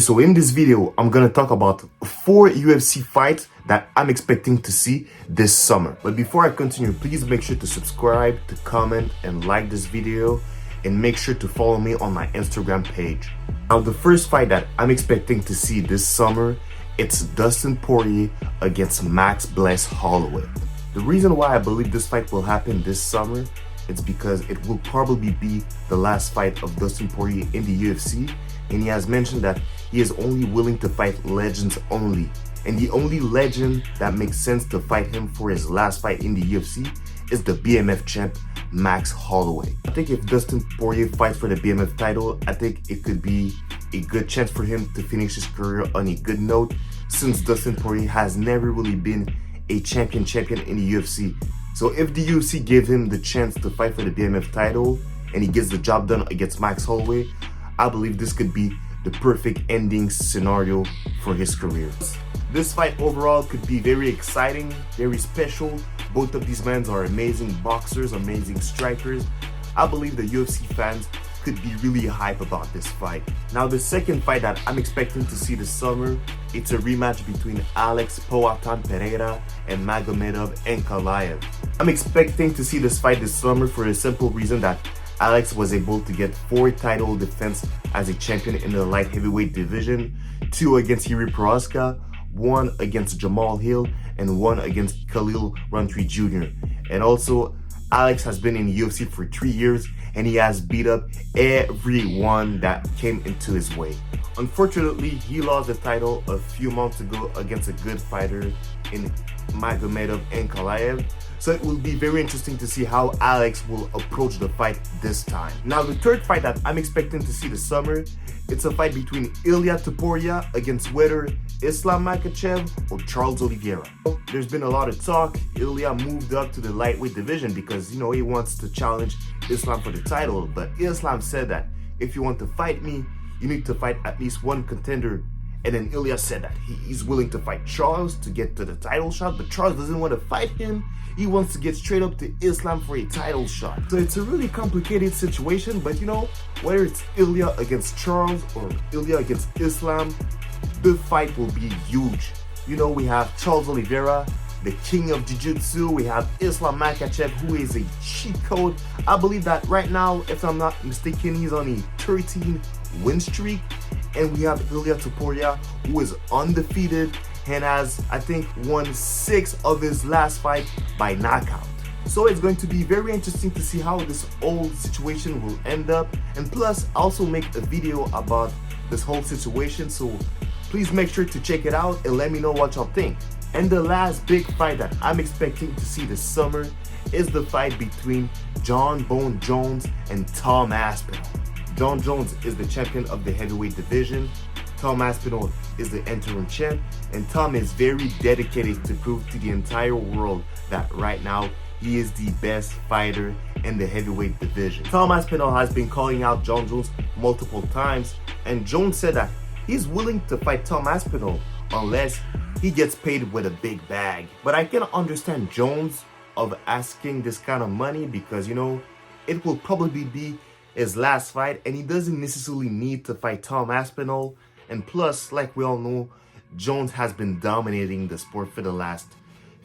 So in this video, I'm gonna talk about 4 UFC fights that I'm expecting to see this summer. But before I continue, please make sure to subscribe, to comment, and like this video, and make sure to follow me on my Instagram page. Now, the first fight that I'm expecting to see this summer, it's Dustin Poirier against Max Bless Holloway. The reason why I believe this fight will happen this summer, it's because it will probably be the last fight of Dustin Poirier in the UFC, and he has mentioned that he is only willing to fight legends only. And the only legend that makes sense to fight him for his last fight in the UFC is the BMF champ, Max Holloway. I think if Dustin Poirier fights for the BMF title, I think it could be a good chance for him to finish his career on a good note, since Dustin Poirier has never really been a champion in the UFC. So if the UFC gave him the chance to fight for the BMF title and he gets the job done against Max Holloway, I believe this could be the perfect ending scenario for his career. This fight overall could be very exciting, very special. Both of these men are amazing boxers, amazing strikers. I believe the UFC fans could be really hype about this fight. Now, the second fight that I'm expecting to see this summer, it's a rematch between Alex Poatan Pereira and Magomedov Ankalaev. I'm expecting to see this fight this summer for a simple reason that Alex was able to get 4 title defense as a champion in the light heavyweight division, 2 against Jiri Prochazka, 1 against Jamal Hill, and 1 against Khalil Rountree Jr. And also, Alex has been in the UFC for 3 years and he has beat up everyone that came into his way. Unfortunately, he lost the title a few months ago against a good fighter in Magomedov Ankalaev. So it will be very interesting to see how Alex will approach the fight this time. Now, the third fight that I'm expecting to see this summer, it's a fight between Ilia Topuria against whether Islam Makhachev or Charles Oliveira. There's been a lot of talk. Ilia moved up to the lightweight division because, he wants to challenge Islam for the title. But Islam said that if you want to fight me, you need to fight at least one contender. And then Ilia said that he's willing to fight Charles to get to the title shot, but Charles doesn't want to fight him. He wants to get straight up to Islam for a title shot. So it's a really complicated situation, but whether it's Ilia against Charles or Ilia against Islam, the fight will be huge. We have Charles Oliveira, the king of jiu-jitsu. We have Islam Makhachev, who is a cheat code. I believe that right now, if I'm not mistaken, he's on a 13 win streak. And we have Ilia Topuria, who is undefeated and has, I think, won 6 of his last fight by knockout. So it's going to be very interesting to see how this whole situation will end up. And plus, I also make a video about this whole situation. So please make sure to check it out and let me know what y'all think. And the last big fight that I'm expecting to see this summer is the fight between John Bone Jones and Tom Aspinall. John Jones is the champion of the heavyweight division. Tom Aspinall is the interim champ, and Tom is very dedicated to prove to the entire world that right now he is the best fighter in the heavyweight division. Tom Aspinall has been calling out John Jones multiple times, and Jones said that he's willing to fight Tom Aspinall unless he gets paid with a big bag. But I can understand Jones of asking this kind of money because, it will probably be his last fight and he doesn't necessarily need to fight Tom Aspinall. And plus, like we all know, Jones has been dominating the sport for the last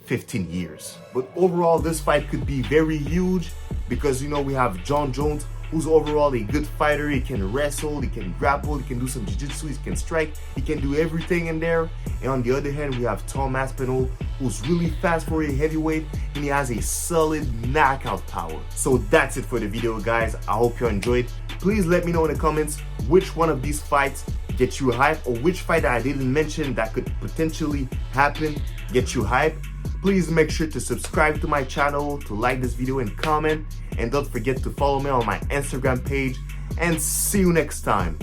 15 years. But overall, this fight could be very huge because, we have John Jones, who's overall a good fighter. He can wrestle, he can grapple, he can do some jiu-jitsu, he can strike, he can do everything in there. And on the other hand, we have Tom Aspinall, who's really fast for a heavyweight and he has a solid knockout power. So that's it for the video, guys. I hope you enjoyed. Please let me know in the comments which one of these fights gets you hype, or which fight that I didn't mention that could potentially happen get you hype. Please make sure to subscribe to my channel, to like this video and comment, and don't forget to follow me on my Instagram page, and see you next time.